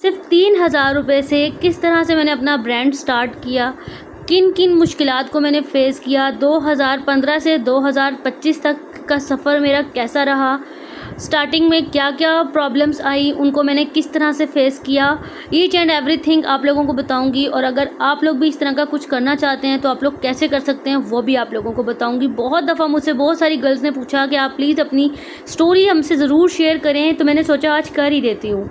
सिर्फ 3,000 रुपये से किस तरह से मैंने अपना ब्रांड स्टार्ट किया, किन किन मुश्किलात को मैंने फ़ेस किया, 2015 से 2025 तक का सफ़र मेरा कैसा रहा, स्टार्टिंग में क्या क्या प्रॉब्लम्स आई, उनको मैंने किस तरह से फ़ेस किया, ईच एंड एवरीथिंग आप लोगों को बताऊंगी। और अगर आप लोग भी इस तरह का कुछ करना चाहते हैं तो आप लोग कैसे कर सकते हैं वो भी आप लोगों को बताऊंगी। बहुत दफ़ा मुझसे बहुत सारी गर्ल्स ने पूछा कि आप प्लीज़ अपनी स्टोरी हमसे ज़रूर शेयर करें, तो मैंने सोचा आज कर ही देती हूँ।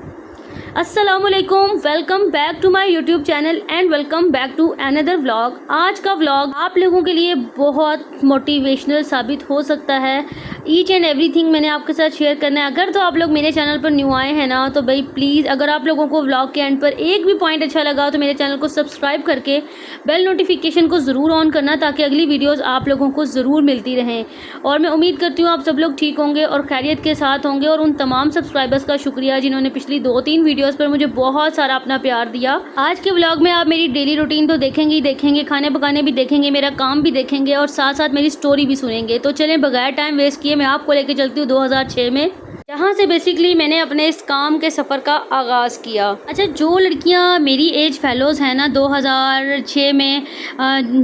अस्सलामुअलैकुम, welcome back to my YouTube channel and welcome back to another vlog. आज का व्लॉग आप लोगों के लिए बहुत मोटिवेशनल साबित हो सकता है। ईच एंड एवरीथिंग मैंने आपके साथ शेयर करना है। अगर तो आप लोग मेरे चैनल पर न्यू आए हैं ना, तो भाई प्लीज़, अगर आप लोगों को व्लॉग के एंड पर एक भी पॉइंट अच्छा लगा तो मेरे चैनल को सब्सक्राइब करके बेल नोटिफिकेशन को ज़रूर ऑन करना, ताकि अगली वीडियोज़ आप लोगों को ज़रूर मिलती रहें। और मैं उम्मीद करती हूँ आप सब लोग ठीक होंगे और खैरियत के साथ होंगे। और उन तमाम सब्सक्राइबर्स का शुक्रिया जिन्होंने पिछली 2-3 वीडियोस पर मुझे बहुत सारा अपना प्यार दिया। आज के व्लॉग में आप मेरी डेली रूटीन तो देखेंगे ही देखेंगे, खाने पकाने भी देखेंगे, मेरा काम भी देखेंगे और साथ साथ मेरी स्टोरी भी सुनेंगे। तो चलें बगैर टाइम वेस्ट किए मैं आपको लेके चलती हूँ 2006 में, जहाँ से बेसिकली मैंने अपने इस काम के सफ़र का आगाज़ किया। अच्छा, जो लड़कियाँ मेरी एज फेलोज़ हैं ना 2006 में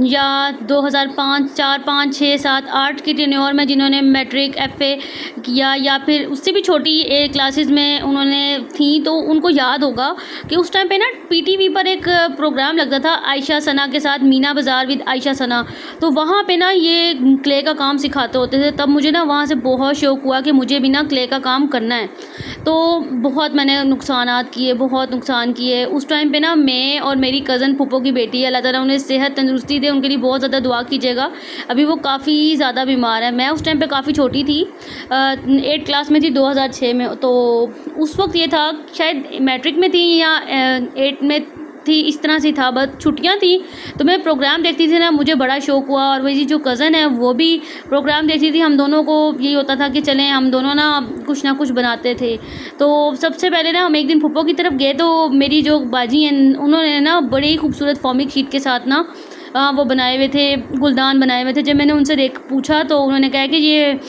या 2005, 4, 5, 6, 7, 8 की टेन्योर में, जिन्होंने मैट्रिक, FA किया या फिर उससे भी छोटी क्लासेस में उन्होंने थी, तो उनको याद होगा कि उस टाइम पे ना PTV पर एक प्रोग्राम लगता था आयशा सना के साथ, मीना बाज़ार विद आयशा सना। तो वहाँ पे ना ये क्ले का काम सिखाते होते थे। तब मुझे ना वहाँ से बहुत शौक़ हुआ कि मुझे भी ना क्ले का काम करना है। तो बहुत मैंने नुकसानात किए, बहुत नुकसान किए। उस टाइम पे ना मैं और मेरी कज़न फूफो की बेटी, अल्लाह ताला उन्हें सेहत तंदुरुस्ती दे, उनके लिए बहुत ज़्यादा दुआ कीजिएगा। अभी वो काफ़ी ज़्यादा बीमार है। मैं उस टाइम पे काफ़ी छोटी थी, 8 क्लास में थी 2006 में। तो उस वक्त ये था, शायद मैट्रिक में थी या 8 में थी, इस तरह से था। बस छुट्टियां थी तो मैं प्रोग्राम देखती थी ना, मुझे बड़ा शौक़ हुआ। और मेरी जो कज़न है वो भी प्रोग्राम देखती थी। हम दोनों को यही होता था कि चलें हम दोनों ना कुछ बनाते थे। तो सबसे पहले ना हम एक दिन फूफो की तरफ गए, तो मेरी जो बाजी हैं उन्होंने ना बड़ी ही खूबसूरत फॉर्मिक शीट के साथ ना वो बनाए हुए थे, गुलदान बनाए हुए थे। जब मैंने उनसे पूछा तो उन्होंने कहा कि ये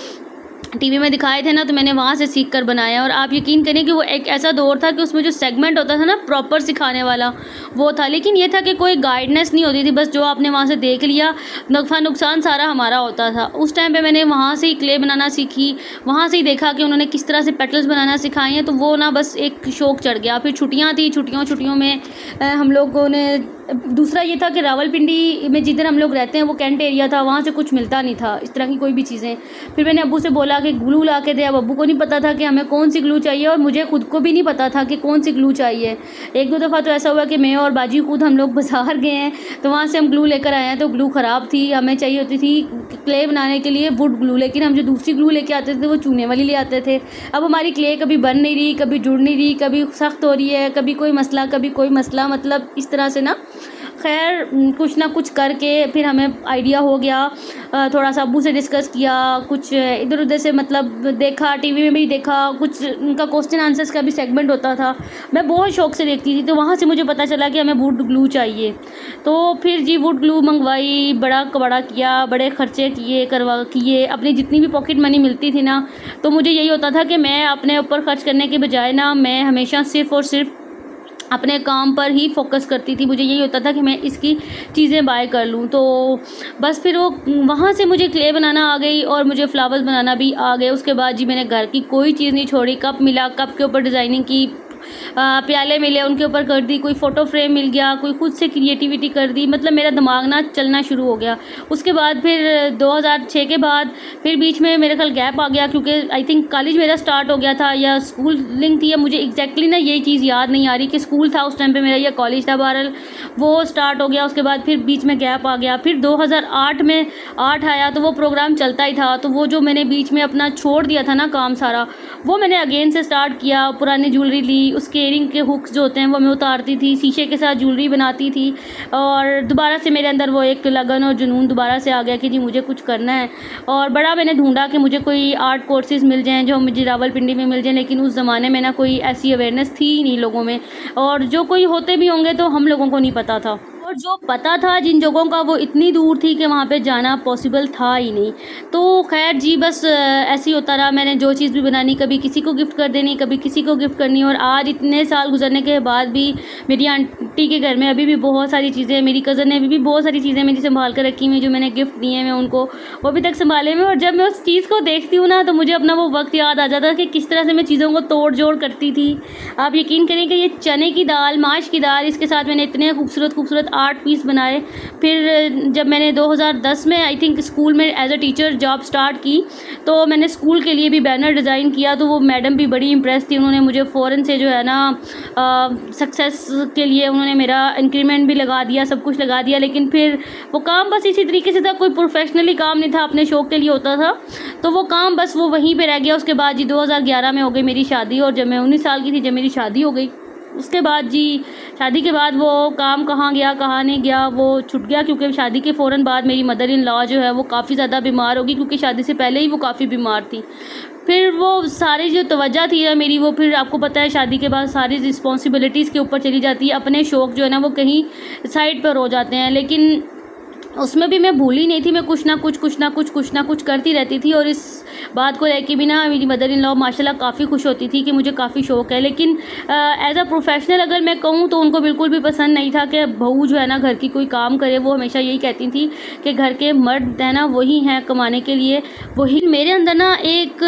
टीवी में दिखाए थे ना, तो मैंने वहाँ से सीख कर बनाया। और आप यकीन करें कि वो एक ऐसा दौर था कि उसमें जो सेगमेंट होता था ना प्रॉपर सिखाने वाला वो था, लेकिन ये था कि कोई गाइडनेस नहीं होती थी। बस जो आपने वहाँ से देख लिया, नफ़ा नुकसान सारा हमारा होता था। उस टाइम पे मैंने वहाँ से ही क्ले बनाना सीखी, वहाँ से ही देखा कि उन्होंने किस तरह से पेटल्स बनाना सिखाए हैं। तो वो ना बस एक शौक़ चढ़ गया। फिर छुट्टियाँ थी, छुट्टियों में हम लोगों ने, दूसरा ये था कि रावलपिंडी में जिधर हम लोग रहते हैं वो कैंट एरिया था, वहाँ से कुछ मिलता नहीं था इस तरह की कोई भी चीज़ें। फिर मैंने अब्बू से बोला कि ग्लू ला के दे। अब अब्बू को नहीं पता था कि हमें कौन सी ग्लू चाहिए और मुझे खुद को भी नहीं पता था कि कौन सी ग्लू चाहिए। 1-2 दफ़ा तो ऐसा हुआ कि मैं और बाजी खुद हम लोग बाज़ार गए हैं, तो वहाँ से हम ग्लू लेकर आए हैं, तो ग्लू ख़राब थी। हमें चाहिए होती थी क्ले बनाने के लिए वुड ग्लू, लेकिन हम जो दूसरी ग्लू लेके आते थे वो चूने वाली ले आते थे। अब हमारी क्ले कभी बन नहीं रही, कभी जुड़ नहीं रही, कभी सख्त हो रही है, कभी कोई मसला, कभी कोई मसला, मतलब इस तरह से ना। खैर कुछ ना कुछ करके फिर हमें आइडिया हो गया। थोड़ा सा अब्बू से डिस्कस किया, कुछ इधर उधर से मतलब देखा, टीवी में भी देखा, कुछ उनका क्वेश्चन आंसर्स का भी सेगमेंट होता था। मैं बहुत शौक़ से देखती थी, तो वहाँ से मुझे पता चला कि हमें वुड ग्लू चाहिए। तो फिर जी वुड ग्लू मंगवाई, बड़ा कबाड़ा किया, बड़े खर्चे किए। अपनी जितनी भी पॉकेट मनी मिलती थी ना, तो मुझे यही होता था कि मैं अपने ऊपर खर्च करने के बजाय ना, मैं हमेशा सिर्फ़ और सिर्फ अपने काम पर ही फोकस करती थी। मुझे यही होता था कि मैं इसकी चीज़ें बाय कर लूँ। तो बस फिर वो वहाँ से मुझे क्ले बनाना आ गई और मुझे फ्लावर्स बनाना भी आ गए। उसके बाद जी मैंने घर की कोई चीज़ नहीं छोड़ी। कप मिला, कप के ऊपर डिज़ाइनिंग की, प्याले मिले उनके ऊपर कर दी, कोई फ़ोटो फ्रेम मिल गया, कोई खुद से क्रिएटिविटी कर दी। मतलब मेरा दिमाग ना चलना शुरू हो गया। उसके बाद फिर 2006 के बाद फिर बीच में मेरे ख्याल गैप आ गया, क्योंकि आई थिंक कॉलेज मेरा स्टार्ट हो गया था या स्कूलिंग थी, या मुझे एग्जैक्टली ना यही चीज़ याद नहीं आ रही कि स्कूल था उस टाइम पे मेरा या कॉलेज था। बहरहाल वो स्टार्ट हो गया। उसके बाद फिर बीच में गैप आ गया। फिर 2008 में 8 आया तो वो प्रोग्राम चलता ही था। तो वो जो मैंने बीच में अपना छोड़ दिया था ना काम सारा, वो मैंने अगेन से स्टार्ट किया। पुरानी ज्वेलरी ली, उसके इयरिंग के हुक्स जो होते हैं वो मैं उतारती थी, शीशे के साथ ज्वेलरी बनाती थी। और दोबारा से मेरे अंदर वो एक लगन और जुनून दोबारा से आ गया कि जी मुझे कुछ करना है। और बड़ा मैंने ढूंढा कि मुझे कोई आर्ट कोर्सेज़ मिल जाएँ जो मुझे रावलपिंडी में मिल जाएँ, लेकिन उस ज़माने में ना कोई ऐसी अवेयरनेस थी ही नहीं लोगों में, और जो कोई होते भी होंगे तो हम लोगों को नहीं पता था। और जो पता था जिन जगहों का वो इतनी दूर थी कि वहाँ पे जाना पॉसिबल था ही नहीं। तो खैर जी बस ऐसे ही होता रहा। मैंने जो चीज़ भी बनानी कभी किसी को गिफ्ट कर देनी, कभी किसी को गिफ्ट करनी, और आज इतने साल गुजरने के बाद भी मेरी आंटी के घर में अभी भी बहुत सारी चीज़ें, मेरी कज़न ने अभी भी बहुत सारी चीज़ें मेरी संभाल कर रखी हुई, जो मैंने गिफ्ट दिए हैं मैं उनको, वो अभी तक संभाले हुए। और जब मैं उस चीज़ को देखती हूँ ना तो मुझे अपना वो वक्त याद आ जाता है कि किस तरह से मैं चीज़ों को तोड़ जोड़ करती थी। आप यकीन करें कि ये चने की दाल, माश की दाल, इसके साथ मैंने इतने खूबसूरत आर्ट पीस बनाए। फिर जब मैंने 2010 में आई थिंक स्कूल में as a teacher job start की, तो मैंने स्कूल के लिए भी बैनर डिज़ाइन किया। तो वो मैडम भी बड़ी इम्प्रेस थी, उन्होंने मुझे फ़ौरन से जो है ना सक्सेस के लिए उन्होंने मेरा इंक्रीमेंट भी लगा दिया, सब कुछ लगा दिया। लेकिन फिर वो काम बस इसी तरीके से था, कोई प्रोफेशनली काम नहीं था, अपने शौक़ के लिए होता था, तो वो काम बस वो वहीं पे रह गया। उसके बाद जी 2011 में हो गई मेरी शादी, और जब मैं 19 साल की थी जब मेरी शादी हो गई, उसके बाद जी शादी के बाद वो काम कहाँ गया कहाँ नहीं गया वो छूट गया, क्योंकि शादी के फ़ौरन बाद मेरी मदर इन लॉ जो है वो काफ़ी ज़्यादा बीमार हो गई, क्योंकि शादी से पहले ही वो काफ़ी बीमार थी। फिर वो सारी जो तवज्जो थी ना मेरी, वो फिर आपको पता है शादी के बाद सारी रिस्पॉन्सिबिलिटीज़ के ऊपर चली जाती है, अपने शौक़ जो है ना वो कहीं साइड पर हो जाते हैं। लेकिन उसमें भी मैं भूली नहीं थी, मैं कुछ ना कुछ करती रहती थी। और इस बात को लेके भी ना मेरी मदर इन लॉ माशाल्लाह काफ़ी खुश होती थी कि मुझे काफ़ी शौक़ है। लेकिन एज अ प्रोफेशनल अगर मैं कहूँ तो उनको बिल्कुल भी पसंद नहीं था कि बहू जो है ना घर की कोई काम करे। वो हमेशा यही कहती थी कि घर के मर्द है ना वही हैं कमाने के लिए, वही। मेरे अंदर ना एक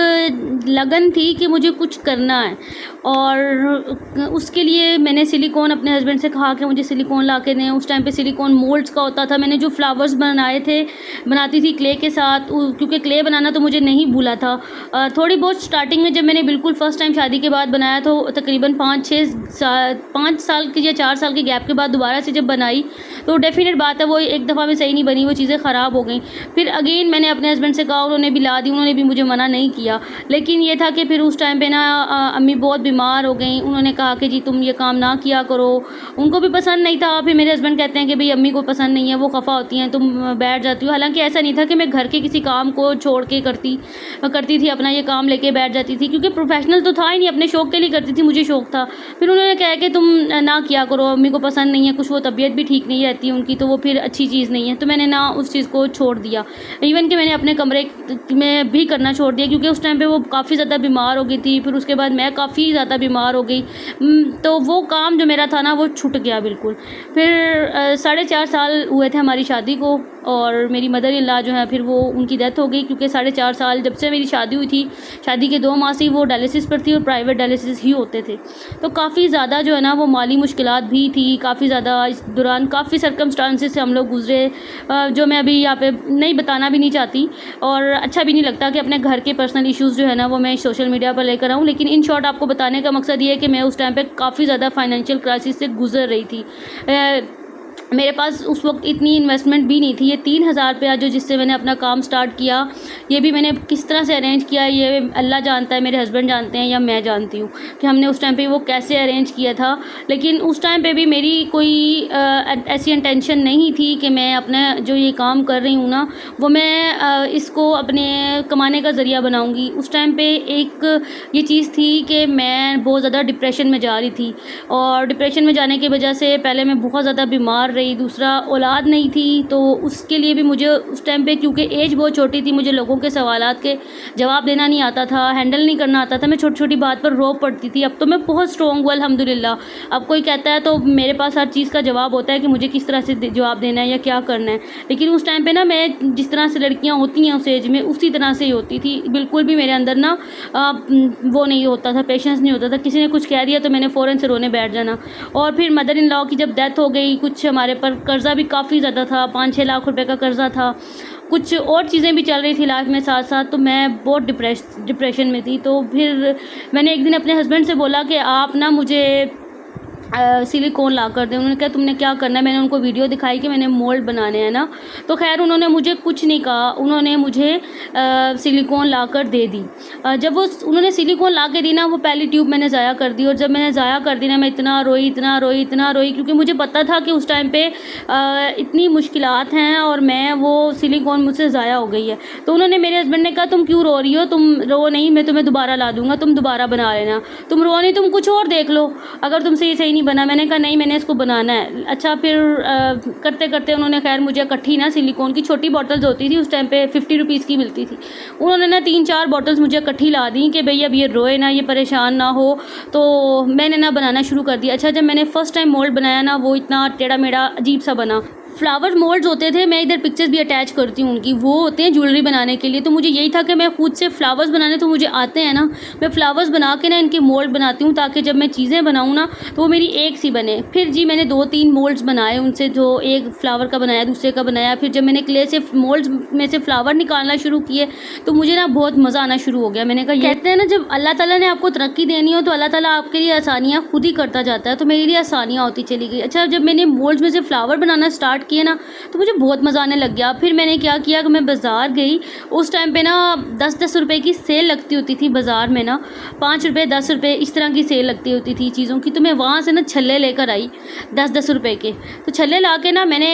लगन थी कि मुझे कुछ करना है, और उसके लिए मैंने सिलिकॉन अपने हस्बैंड से कहा कि मुझे सिलिकॉन ला के दें। उस टाइम पे सिलिकॉन मोल्ड्स का होता था। मैंने जो फ्लावर्स बनाती थी क्ले के साथ, क्योंकि क्ले बनाना तो मुझे नहीं भूला था। थोड़ी बहुत स्टार्टिंग में जब मैंने बिल्कुल फ़र्स्ट टाइम शादी के बाद बनाया, तो तकरीबन 5 साल के या 4 साल के गैप के बाद दोबारा से जब बनाई, तो डेफिनेट बात है वो एक दफ़ा में सही नहीं बनी, वो चीज़ें ख़राब हो गई। फिर अगेन मैंने अपने हस्बैंड से कहा, उन्होंने भी ला दी, उन्होंने भी मुझे मना नहीं किया। लेकिन ये था कि फिर उस टाइम पे ना अम्मी बहुत बीमार हो गई। उन्होंने कहा कि जी तुम ये काम ना किया करो, उनको भी पसंद नहीं था। फिर मेरे हस्बैंड कहते हैं कि भाई अम्मी को पसंद नहीं है, वो खफ़ा होती हैं, तुम बैठ जाती हो। हालांकि ऐसा नहीं था कि मैं घर के किसी काम को छोड़ के करती थी, अपना ये काम लेके बैठ जाती थी, क्योंकि प्रोफेशनल तो था ही नहीं, अपने शौक़ के लिए करती थी, मुझे शौक़ था। फिर उन्होंने कहा कि तुम ना किया करो, अम्मी को पसंद नहीं है, कुछ वो तबीयत भी ठीक नहीं रहती उनकी, तो वो फिर अच्छी चीज़ नहीं है। तो मैंने ना उस चीज़ को छोड़ दिया। इवन कि मैंने अपने कमरे में भी करना छोड़ दिया, क्योंकि उस टाइम पे वो काफ़ी ज़्यादा बीमार हो गई थी। फिर उसके बाद मैं काफ़ी ज़्यादा बीमार हो गई, तो वो काम जो मेरा था ना वो छूट गया बिल्कुल। फिर 4.5 साल हुए थे हमारी शादी को, और मेरी मदर इन लॉ जो है फिर वो उनकी डेथ हो गई, क्योंकि 4.5 साल जब से मेरी शादी हुई थी, शादी के 2 माह से ही वो डायलिसिस पर थी, और प्राइवेट डायलिसिस ही होते थे। तो काफ़ी ज़्यादा जो है ना वो माली मुश्किलात भी थी, काफ़ी ज़्यादा इस दौरान काफ़ी सर्कमस्टांसेस से हम लोग गुजरे, जो मैं अभी यहाँ पे नहीं बताना भी नहीं चाहती, और अच्छा भी नहीं लगता कि अपने घर के पर्सनल इश्यूज़ जो है ना वो मैं सोशल मीडिया पर लेकर आऊँ। लेकिन इन शॉर्ट आपको बताने का मकसद ये है कि मैं उस टाइम पे काफ़ी ज़्यादा फाइनेंशियल क्राइसिस से गुजर रही थी। मेरे पास उस वक्त इतनी इन्वेस्टमेंट भी नहीं थी। ये 3,000 रुपया जो जिससे मैंने अपना काम स्टार्ट किया, ये भी मैंने किस तरह से अरेंज किया ये अल्लाह जानता है, मेरे हस्बैंड जानते हैं या मैं जानती हूँ कि हमने उस टाइम पे वो कैसे अरेंज किया था। लेकिन उस टाइम पे भी मेरी कोई ऐसी इंटेंशन नहीं थी कि मैं अपना जो ये काम कर रही हूँ ना वो मैं इसको अपने कमाने का ज़रिया बनाऊँगी। उस टाइम पे एक ये चीज़ थी कि मैं बहुत ज़्यादा डिप्रेशन में जा रही थी, और डिप्रेशन में जाने की वजह से पहले मैं बहुत ज़्यादा बीमार रही, दूसरा औलाद नहीं थी, तो उसके लिए भी मुझे उस टाइम पे क्योंकि एज बहुत छोटी थी, मुझे लोगों के सवालात के जवाब देना नहीं आता था, हैंडल नहीं करना आता था। मैं छोटी छोटी बात पर रो पड़ती थी। अब तो मैं बहुत स्ट्रॉन्ग हूँ अल्हम्दुलिल्लाह। अब कोई कहता है तो मेरे पास हर चीज़ का जवाब होता है कि मुझे किस तरह से जवाब देना है या क्या करना है। लेकिन उस टाइम पे ना मैं जिस तरह से लड़कियाँ होती हैं उस एज में, उसी तरह से ही होती थी। बिल्कुल भी मेरे अंदर ना वो नहीं होता था, पेशेंस नहीं होता था। किसी ने कुछ कह दिया तो मैंने फ़ौरन से रोने बैठ जाना। और फिर मदर इन लॉ की जब डेथ हो गई, कुछ हमारे पर कर्ज़ा भी काफ़ी ज़्यादा था, 5-6 लाख रुपए का कर्ज़ा था, कुछ और चीज़ें भी चल रही थी लाइफ में साथ साथ, तो मैं बहुत डिप्रेशन में थी। तो फिर मैंने एक दिन अपने हस्बैंड से बोला कि आप ना मुझे सिलिकॉन ला कर दें। उन्होंने कहा तुमने क्या करना है। मैंने उनको वीडियो दिखाई कि मैंने मोल्ड बनाने हैं ना, तो खैर उन्होंने मुझे कुछ नहीं कहा, उन्होंने मुझे सिलिकॉन ला कर दे दी। जब वो उन्होंने सिलिकॉन ला के दी ना, वो पहली ट्यूब मैंने ज़ाया कर दी। और जब मैंने ज़ाया कर दी ना, मैं इतना रोई, क्योंकि मुझे पता था कि उस टाइम पे इतनी मुश्किलात हैं और मैं वो सिलिकॉन मुझसे ज़ाया हो गई है। तो उन्होंने, मेरे हस्बैंड ने कहा तुम क्यों रो रही हो, तुम रो नहीं, मैं तुम्हें दोबारा ला दूँगा, तुम दोबारा बना लेना, तुम रो नहीं, तुम कुछ और देख लो, अगर तुमसे ये सही नहीं नहीं बना। मैंने कहा नहीं, मैंने इसको बनाना है। अच्छा फिर करते करते उन्होंने खैर मुझे इकट्ठी ना सिलिकॉन की छोटी बॉटल्स होती थी उस टाइम पे 50 रुपीज़ की मिलती थी, उन्होंने ना 3-4 बॉटल्स मुझे इकट्ठी ला दी कि भई अब ये रोए ना, ये परेशान ना हो। तो मैंने ना बनाना शुरू कर दिया। अच्छा जब मैंने फ़र्स्ट टाइम मोल्ड बनाया ना, वो इतना टेढ़ा मेढ़ा अजीब सा बना। फ्लावर मोल्ड्स होते थे, मैं इधर पिक्चर्स भी अटैच करती हूँ उनकी, वो होते हैं ज्वेलरी बनाने के लिए। तो मुझे यही था कि मैं खुद से फ्लावर्स बनाने तो मुझे आते हैं ना, मैं फ्लावर्स बना के ना इनके मोल्ड बनाती हूँ ताकि जब मैं चीज़ें बनाऊँ ना तो वो मेरी एक सी बने। फिर जी मैंने 2-3 मोल्ड्स बनाए उनसे, जो एक फ्लावर का बनाया, दूसरे का बनाया। फिर जब मैंने क्ले से मोल्ड्स में से फ्लावर निकालना शुरू किए तो मुझे ना बहुत मज़ा आना शुरू हो गया। मैंने कहा, कहते हैं ना जब अल्लाह ताला ने आपको तरक्की देनी हो तो अल्लाह ताला आपके लिए आसानियाँ खुद ही करता जाता है। तो मेरे लिए आसानियाँ होती चली गई। अच्छा जब मैंने मोल्ड्स में से फ्लावर बनाना स्टार्ट किए ना तो मुझे बहुत मज़ा आने लग गया। फिर मैंने क्या किया कि मैं बाज़ार गई, उस टाइम पे ना 10-10 रुपए की सेल लगती होती थी बाज़ार में ना, 5 रुपए 10 रुपए इस तरह की सेल लगती होती थी चीज़ों की। तो मैं वहाँ से ना छल्ले लेकर आई 10-10 रुपए के। तो छल्ले ला के ना मैंने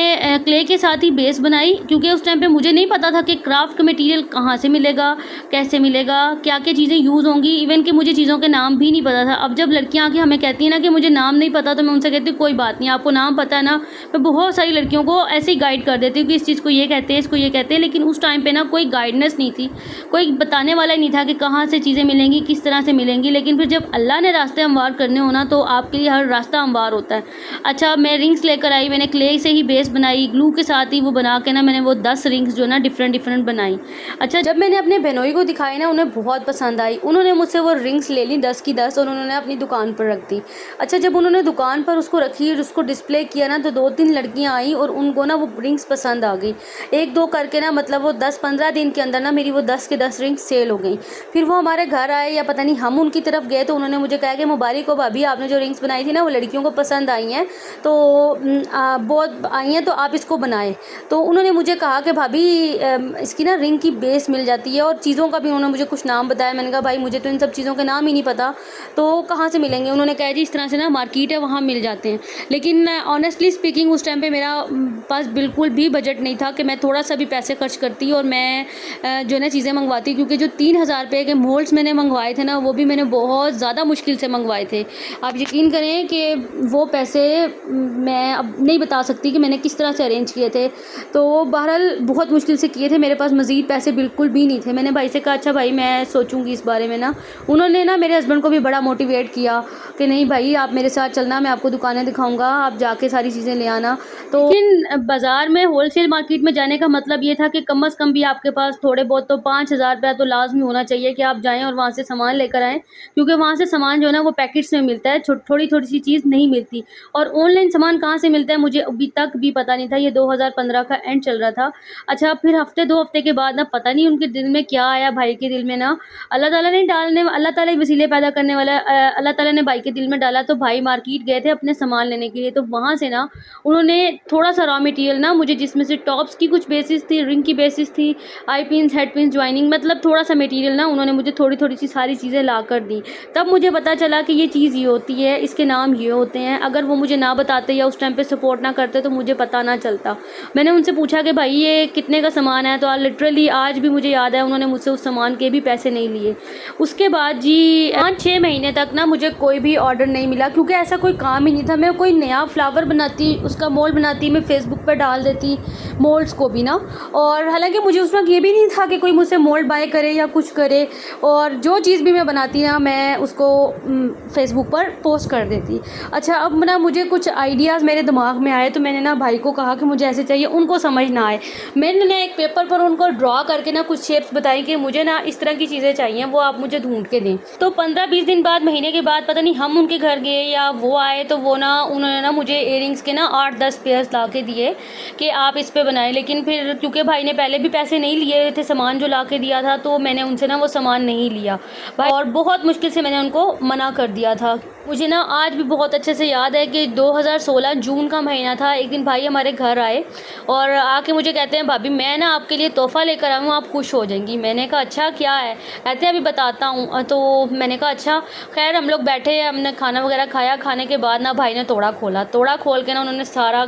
क्ले के साथ ही बेस बनाई, क्योंकि उस टाइम पे मुझे नहीं पता था कि क्राफ्ट का मटेरियल कहाँ से मिलेगा, कैसे मिलेगा, क्या क्या चीज़ें यूज़ होंगी। इवन कि मुझे चीज़ों के नाम भी नहीं पता था। अब जब लड़कियाँ आके हमें कहती हैं ना कि मुझे नाम नहीं पता, तो मैं उनसे कहती हूँ कोई बात नहीं, आपको नाम पता है ना। मैं बहुत सारी लड़कियों को ऐसे ही गाइड कर देती हूँ कि इस चीज़ को ये कहते हैं, इसको ये कहते हैं। लेकिन उस टाइम पे ना कोई गाइडेंस नहीं थी, कोई बताने वाला ही नहीं था कि कहाँ से चीज़ें मिलेंगी, किस तरह से मिलेंगी। लेकिन फिर जब अल्लाह ने रास्ते हमवार करने हो ना तो आपके लिए हर रास्ता हमवार होता है। अच्छा मैं रिंग्स लेकर आई, मैंने क्ले से ही बेस बनाई, ग्लू के साथ ही वो बना के ना मैंने वो 10 रिंग्स जो ना डिफरेंट बनाई। अच्छा जब मैंने अपने बहनोई को दिखाई ना, उन्हें बहुत पसंद आई। उन्होंने मुझसे वो रिंग्स ले ली 10 की 10 और उन्होंने अपनी दुकान पर रख दी। अच्छा जब उन्होंने दुकान पर उसको रखी और उसको डिस्प्ले किया ना, तो 2-3 लड़कियाँ आई और उनको ना वो रिंग्स पसंद आ गई। 1-2 करके ना, मतलब वो 10-15 दिन के अंदर ना मेरी वो 10 के 10 रिंग्स सेल हो गई। फिर वो हमारे घर आए या पता नहीं हम उनकी तरफ गए, तो उन्होंने मुझे कहा कि मुबारक हो भाभी, आपने जो रिंग्स बनाई थी ना वो लड़कियों को पसंद आई हैं, तो बहुत आई हैं, तो आप इसको बनाएं। तो उन्होंने मुझे कहा कि भाभी इसकी ना रिंग की बेस मिल जाती है, और चीज़ों का भी उन्होंने मुझे कुछ नाम बताया। मैंने कहा भाई मुझे तो इन सब चीज़ों के नाम ही नहीं पता, तो कहाँ से मिलेंगे। उन्होंने कहा जी इस तरह से ना मार्केट है, वहाँ मिल जाते हैं। लेकिन ऑनेस्टली स्पीकिंग उस टाइम पे मेरा पास बिल्कुल भी बजट नहीं था कि मैं थोड़ा सा भी पैसे खर्च करती और मैं जो है ना चीज़ें मंगवाती, क्योंकि जो 3000 रुपये के मोल्ड्स मैंने मंगवाए थे ना, वो भी मैंने बहुत ज़्यादा मुश्किल से मंगवाए थे। आप यकीन करें कि वो पैसे मैं अब नहीं बता सकती कि मैंने किस तरह से अरेंज किए थे। तो बहरहाल बहुत मुश्किल से किए थे, मेरे पास मज़ीद पैसे बिल्कुल भी नहीं थे। मैंने भाई से कहा अच्छा भाई मैं सोचूंगी इस बारे में ना। उन्होंने ना मेरे हस्बैंड को भी बड़ा मोटिवेट किया कि नहीं भाई आप मेरे साथ चलना, मैं आपको दुकानें दिखाऊंगा, आप जाके सारी चीज़ें ले आना। तो लेकिन बाज़ार में होलसेल मार्केट में जाने का मतलब ये था कि कम से कम भी आपके पास थोड़े बहुत तो 5000 रुपया तो लाजमी होना चाहिए कि आप जाएँ और वहाँ से सामान लेकर आएँ, क्योंकि वहाँ से सामान जो है ना वो पैकेट्स में मिलता है, थोड़ी थोड़ी सी चीज़ नहीं मिलती। और ऑनलाइन सामान कहाँ से मिलता है मुझे अभी तक भी पता नहीं था। ये 2015 का एंड चल रहा था। अच्छा फिर हफ्ते 2 हफ्ते के बाद ना पता नहीं उनके दिल में क्या आया, भाई के दिल में ना, अल्लाह ताला ही वसीले पैदा करने वाला अल्लाह ताला ने भाई के दिल में डाला। तो भाई मार्केट गए थे अपने सामान लेने के लिए, तो वहाँ से ना उन्होंने थोड़ा सा रॉ मटेरियल ना मुझे, जिसमें से टॉप्स की कुछ बेसिस थी, रिंग की बेसिस थी, आई पिन्स, हेड पिन्स, ज्वाइनिंग, मतलब थोड़ा सा मटेरियल ना उन्होंने मुझे थोड़ी सी सारी चीज़ें ला कर दी। तब मुझे पता चला कि ये चीज़ ये होती है, इसके नाम ये होते हैं। अगर वो मुझे ना बताते या उस टाइम पे सपोर्ट ना करते तो मुझे पता ना चलता। मैंने उनसे पूछा कि भाई ये कितने का सामान है, तो लिटरली आज भी मुझे याद है उन्होंने मुझसे उस सामान के भी पैसे नहीं लिए। उसके बाद जी 5-6 महीने तक ना मुझे कोई भी ऑर्डर नहीं मिला, क्योंकि ऐसा कोई काम ही नहीं था। मैं कोई नया फ्लावर बनाती, उसका मोल्ड बनाती, मैं फेसबुक पर डाल देती मोल्ड्स को भी ना, और हालांकि मुझे उस वक्त ये भी नहीं था कि कोई मुझसे मोल्ड बाय करे या कुछ करे। और जो चीज़ भी मैं बनाती ना मैं उसको फेसबुक पर पोस्ट कर देती। अच्छा अब ना मुझे कुछ आइडियाज़ मेरे दिमाग में आए, तो मैंने ना भाई को कहा कि मुझे ऐसे चाहिए, उनको समझ ना आए। मैंने ना एक पेपर पर उनको ड्रॉ करके ना कुछ शेप्स बताई कि मुझे ना इस तरह की चीज़ें चाहिए, वो आप मुझे ढूंढ के दें। तो 15-20 दिन बाद, महीने के बाद, पता नहीं हम उनके घर गए या वो आए, तो वो ना उन्होंने ना मुझे इयरिंग्स के ना 8-10 पेयर्स ला के दिए कि आप इस पे बनाएं। लेकिन फिर क्योंकि भाई ने पहले भी पैसे नहीं लिए थे सामान जो ला के दिया था, तो मैंने उनसे ना वो सामान नहीं लिया भाई, और बहुत मुश्किल से मैंने उनको मना कर दिया था। मुझे ना आज भी बहुत अच्छे से याद है कि 2016 जून का महीना था। एक दिन भाई हमारे घर आए और आके मुझे कहते हैं भाभी मैं ना आपके लिए तोहफ़ा लेकर आया हूँ, आप खुश हो जाएंगी। मैंने कहा अच्छा क्या है? कहते हैं अभी बताता हूँ। तो मैंने कहा अच्छा। खैर हम लोग बैठे, हमने खाना वगैरह खाया। खाने के बाद ना भाई ने तोड़ा खोला, तोड़ा खोल के ना उन्होंने सारा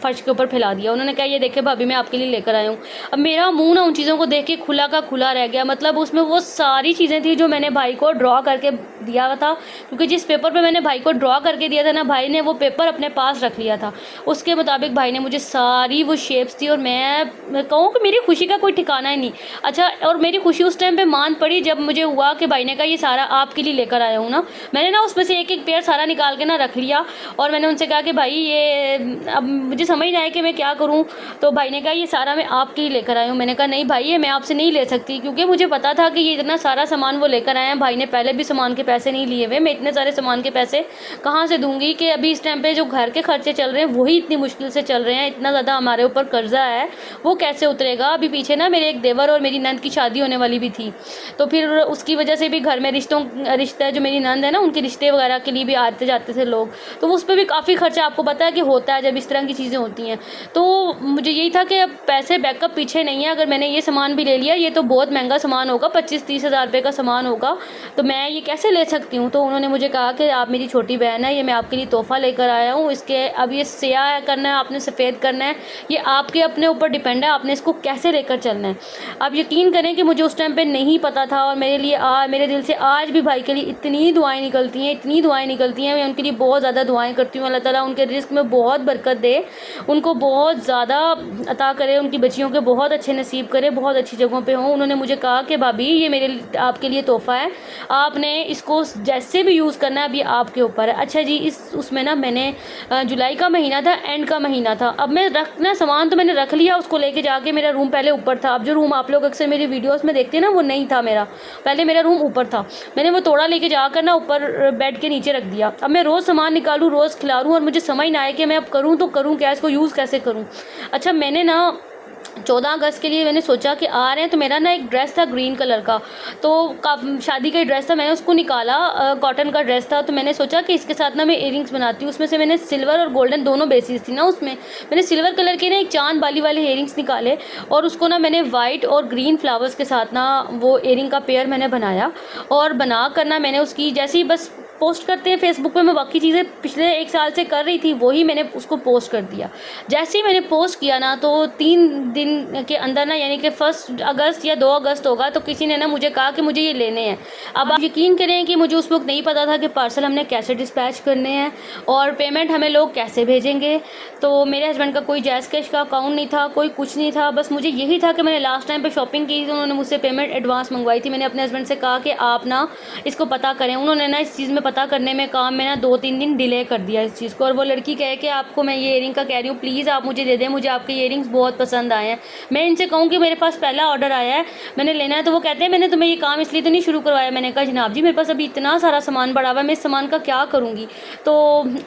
फर्श के ऊपर फैला दिया। उन्होंने कहा ये देखे भाभी मैं आपके लिए लेकर आया हूँ। अब मेरा मुँह ना उन चीज़ों को देख के खुला का खुला रह गया। मतलब उसमें वो सारी चीज़ें थी जो मैंने भाई को ड्रॉ करके दिया था, क्योंकि जिस पेपर पेपर पे मैंने भाई को ड्रॉ करके दिया था ना, भाई ने वो पेपर अपने पास रख लिया था। उसके मुताबिक भाई ने मुझे सारी वो शेप्स दी और मैं कहूँ कि मेरी खुशी का कोई ठिकाना ही नहीं। अच्छा, और मेरी खुशी उस टाइम पे मान पड़ी जब मुझे हुआ कि भाई ने कहा ये सारा आपके लिए लेकर आया हूँ ना। मैंने ना उसमें से एक एक पेयर सारा निकाल के ना रख लिया और मैंने उनसे कहा कि भाई ये अब मुझे समझ नहीं आया कि मैं क्या करूँ। तो भाई ने कहा ये सारा मैं आपके ही लेकर आया हूँ। मैंने कहा नहीं भाई, ये मैं आपसे नहीं ले सकती, क्योंकि मुझे पता था कि ये इतना सारा सामान वो लेकर आए हैं। भाई ने पहले भी सामान के पैसे नहीं लिए हुए, मैं इतने सारे सामान के पैसे कहाँ से दूंगी कि अभी इस टाइम पे जो घर के खर्चे चल रहे हैं वही इतनी मुश्किल से चल रहे हैं, इतना ज़्यादा हमारे ऊपर कर्जा है, वो कैसे उतरेगा। अभी पीछे ना मेरे एक देवर और मेरी नंद की शादी होने वाली भी थी, तो फिर उसकी वजह से भी घर में रिश्ता जो मेरी नंद है ना, उनके रिश्ते वगैरह के लिए भी आते जाते थे लोग, तो उस पर भी काफ़ी खर्चा आपको पता है कि होता है जब इस तरह की चीज़ें होती हैं। तो मुझे यही था कि अब पैसे बैकअप पीछे नहीं है, अगर मैंने ये सामान भी ले लिया, ये तो बहुत महंगा सामान होगा, 25-30 हज़ार रुपये का सामान होगा, तो मैं ये कैसे ले सकती हूँ। तो उन्होंने मुझे कहा कि आप मेरी छोटी बहन है, ये मैं आपके लिए तोहफ़ा लेकर आया हूँ, इसके अब ये स्याह करना है, आपने सफ़ेद करना है, ये आपके अपने ऊपर डिपेंड है, आपने इसको कैसे लेकर चलना है। आप यकीन करें कि मुझे उस टाइम पे नहीं पता था, और मेरे लिए मेरे दिल से आज भी भाई के लिए इतनी दुआएं निकलती हैं, इतनी दुआएं निकलती हैं। मैं उनके लिए बहुत ज़्यादा दुआएं करती हूँ, अल्लाह ताला उनके रिस्क में बहुत बरकत दे, उनको बहुत ज़्यादा अता करे, उनकी बच्चियों के बहुत अच्छे नसीब करे, बहुत अच्छी जगहों पे हों। उन्होंने मुझे कहा कि भाभी ये मेरे आपके लिए तोहफ़ा है, आपने इसको जैसे भी यूज़ करना है, अभी आपके ऊपर है। अच्छा जी, उसमें ना मैंने जुलाई का महीना था, एंड का महीना था, अब मैं रखना सामान तो मैंने रख लिया, उसको लेके जाके मेरा रूम पहले ऊपर था। अब जो रूम आप लोग अक्सर मेरी वीडियोस में देखते हैं ना, वो नहीं था मेरा, पहले मेरा रूम ऊपर था। मैंने वो तोड़ा लेके जाकर ना ऊपर बेड के नीचे रख दिया। अब मैं रोज़ सामान निकालूँ, रोज़ खिलाऊँ, और मुझे समझ ना आए कि मैं अब करूँ तो करूँ क्या, इसको यूज़ कैसे करूँ। अच्छा, मैंने ना 14 अगस्त के लिए मैंने सोचा कि आ रहे हैं, तो मेरा ना एक ड्रेस था ग्रीन कलर का, तो शादी का ड्रेस था, मैंने उसको निकाला, कॉटन का ड्रेस था, तो मैंने सोचा कि इसके साथ ना मैं इयरिंग्स बनाती हूँ। उसमें से मैंने सिल्वर और गोल्डन दोनों बेसिस थी ना, उसमें मैंने सिल्वर कलर के ना एक चांद बाली वाले इयरिंग्स निकाले, और उसको ना मैंने वाइट और ग्रीन फ्लावर्स के साथ ना वो इयरिंग का पेयर मैंने बनाया, और बना कर ना मैंने उसकी जैसे ही बस पोस्ट करते हैं फेसबुक पे, मैं बाकी चीज़ें पिछले 1 साल से कर रही थी, वही मैंने उसको पोस्ट कर दिया। जैसे ही मैंने पोस्ट किया ना, तो 3 दिन के अंदर ना, यानी कि 1 अगस्त या 2 अगस्त होगा, तो किसी ने ना मुझे कहा कि मुझे ये लेने हैं। अब आप यकीन करें कि मुझे उस वक्त नहीं पता था कि पार्सल हमने कैसे डिस्पैच करने हैं और पेमेंट हमें लोग कैसे भेजेंगे। तो मेरे हस्बैंड का कोई जैज़ कैश का अकाउंट नहीं था, कोई कुछ नहीं था, बस मुझे यही था कि मैंने लास्ट टाइम पर शॉपिंग की, तो उन्होंने मुझसे पेमेंट एडवांस मंगवाई थी। मैंने अपने हस्बैंड से कहा कि आप ना इसको पता करें। उन्होंने ना इस चीज़ में पता करने में काम में ना 2-3 दिन डिले कर दिया इस चीज़ को, और वो लड़की कहे कि आपको मैं ये इयरिंग का कह रही हूँ, प्लीज़ आप मुझे दे दें, मुझे आपके इयरिंग्स बहुत पसंद आए हैं। मैं इनसे कहूँ कि मेरे पास पहला ऑर्डर आया है, मैंने लेना है, तो वो कहते हैं मैंने तुम्हें ये काम इसलिए तो नहीं शुरू करवाया। मैंने कहा जनाब जी, मेरे पास अभी इतना सारा सामान पड़ा हुआ है, मैं इस सामान का क्या करूँगी। तो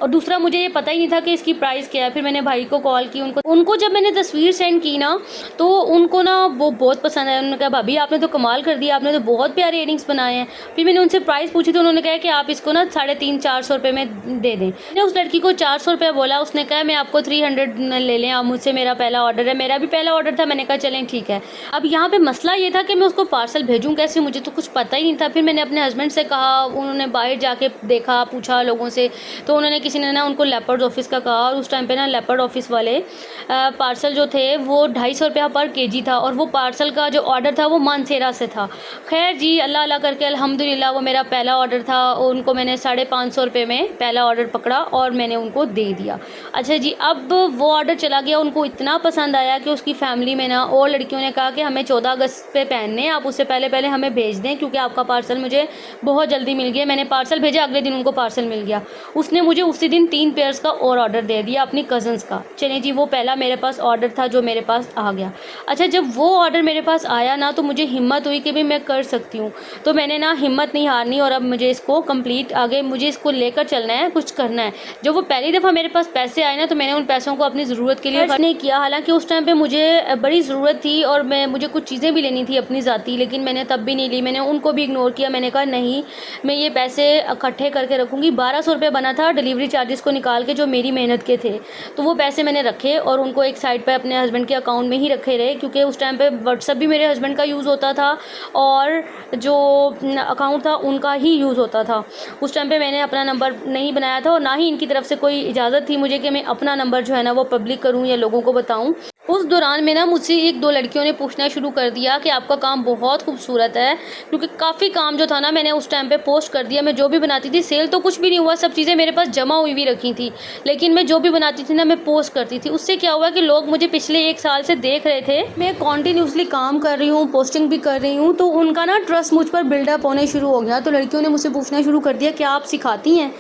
और दूसरा मुझे ये पता ही नहीं था कि इसकी प्राइस क्या है। फिर मैंने भाई को कॉल की, उनको जब मैंने तस्वीर सेंड की ना, तो उनको ना वो बहुत पसंद आया। उन्होंने कहा भाभी आपने तो कमाल कर दिया, आपने तो बहुत प्यारे इयरिंग्स बनाए हैं। फिर मैंने उनसे प्राइस पूछी, तो उन्होंने कहा कि आप इसको ना 350-400 रुपये में दे दें। मैंने उस लड़की को 400 रुपये बोला, उसने कहा मैं आपको 300 ले लें, आप मुझसे, मेरा पहला ऑर्डर है। मेरा भी पहला ऑर्डर था, मैंने कहा चलें ठीक है। अब यहाँ पे मसला ये था कि मैं उसको पार्सल भेजूँ कैसे, मुझे तो कुछ पता ही नहीं था। फिर मैंने अपने हस्बैंड से कहा, उन्होंने बाहर जाके देखा, पूछा लोगों से, तो उन्होंने किसी ने ना उनको लेपर्ड ऑफिस का कहा, और उस टाइम पे ना लेपर्ड ऑफिस वाले पार्सल जो थे वो 250 रुपया पर केजी था, और वो पार्सल का जो ऑर्डर था वो मानसेरा से था। खैर जी, अल्लाह अल्लाह करके अल्हम्दुलिल्लाह वो मेरा पहला ऑर्डर था, उनको मैंने 550 रुपये में पहला ऑर्डर पकड़ा और मैंने उनको दे दिया। अच्छा जी, अब वो ऑर्डर चला गया, उनको इतना पसंद आया कि उसकी फ़ैमिली में ना और लड़कियों ने कहा कि हमें 14 अगस्त पे पहनने हैं, आप उससे पहले हमें भेज दें, क्योंकि आपका पार्सल मुझे बहुत जल्दी मिल गया। मैंने पार्सल भेजा, अगले दिन उनको पार्सल मिल गया। उसने मुझे उसी दिन 3 पेयर्स का और ऑर्डर दे दिया अपनी कज़न्स का। चलें जी, वो पहला मेरे पास ऑर्डर था जो मेरे पास आ गया। अच्छा, जब वो ऑर्डर मेरे पास आया ना, तो मुझे हिम्मत हुई कि भी मैं कर सकती हूँ, तो मैंने ना हिम्मत नहीं हारनी, और अब मुझे इसको कंप्लीट आगे मुझे इसको लेकर चलना है, कुछ करना है। जब वो पहली दफ़ा मेरे पास पैसे आए ना, तो मैंने उन पैसों को अपनी ज़रूरत के लिए खर्च नहीं किया। हालांकि उस टाइम पे मुझे बड़ी ज़रूरत थी और मुझे कुछ चीज़ें भी लेनी थी अपनी ज़ाती, लेकिन मैंने तब भी नहीं ली, मैंने उनको भी इग्नोर किया। मैंने कहा नहीं, मैं ये पैसे इकट्ठे करके रखूँगी। 1200 रुपये बना था डिलीवरी चार्जेस को निकाल के, जो मेरी मेहनत के थे, तो वो पैसे मैंने रखे और उनको एक साइड पर अपने हस्बैंड के अकाउंट में ही रखे रहे, क्योंकि उस टाइम पर व्हाट्सअप भी मेरे हस्बैंड का यूज़ होता था और जो अकाउंट था उनका ही यूज़ होता था। उस टाइम पे मैंने अपना नंबर नहीं बनाया था, और ना ही इनकी तरफ से कोई इजाज़त थी मुझे कि मैं अपना नंबर जो है ना वो पब्लिक करूं या लोगों को बताऊं। उस दौरान में ना मुझसे 1-2 लड़कियों ने पूछना शुरू कर दिया कि आपका काम बहुत खूबसूरत है, क्योंकि काफ़ी काम जो था ना मैंने उस टाइम पे पोस्ट कर दिया। मैं जो भी बनाती थी, सेल तो कुछ भी नहीं हुआ, सब चीज़ें मेरे पास जमा हुई भी रखी थी, लेकिन मैं जो भी बनाती थी ना मैं पोस्ट करती थी। उससे क्या हुआ कि लोग मुझे पिछले 1 साल से देख रहे थे, मैं कंटिन्यूअसली काम कर रही हूँ, पोस्टिंग भी कर रही हूँ, तो उनका ना ट्रस्ट मुझ पर बिल्डअप होने शुरू हो गया। तो लड़कियों ने मुझसे पूछना शुरू कर दिया, क्या आप सिखाती हैं?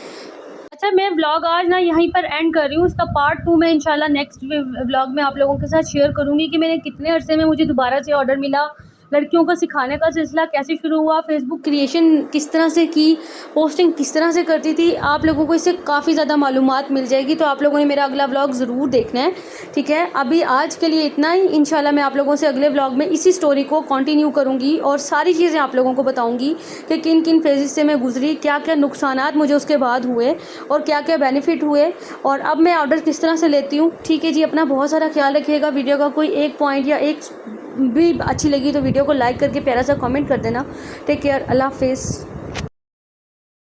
अच्छा, मैं व्लॉग आज ना यहीं पर एंड कर रही हूँ। इसका पार्ट 2 मैं इंशाल्लाह नेक्स्ट व्लॉग में आप लोगों के साथ शेयर करूँगी कि मैंने कितने अरसे में मुझे दोबारा से ऑर्डर मिला, लड़कियों को सिखाने का सिलसिला कैसे शुरू हुआ, फेसबुक क्रिएशन किस तरह से की, पोस्टिंग किस तरह से करती थी। आप लोगों को इससे काफ़ी ज़्यादा मालूमात मिल जाएगी, तो आप लोगों ने मेरा अगला व्लॉग ज़रूर देखना है, ठीक है। अभी आज के लिए इतना ही। इंशाल्लाह मैं आप लोगों से अगले व्लॉग में इसी स्टोरी को कंटिन्यू करूँगी और सारी चीज़ें आप लोगों को बताऊँगी कि किन किन फेजेस से मैं गुजरी, क्या क्या नुकसानात मुझे उसके बाद हुए और क्या क्या बेनिफिट हुए, और अब मैं ऑर्डर किस तरह से लेती हूँ, ठीक है जी। अपना बहुत सारा ख्याल रखिएगा। वीडियो का कोई एक पॉइंट या एक भी अच्छी लगी तो वीडियो को लाइक करके प्यारा सा कमेंट कर देना। टेक केयर, अल्लाह हाफिज़।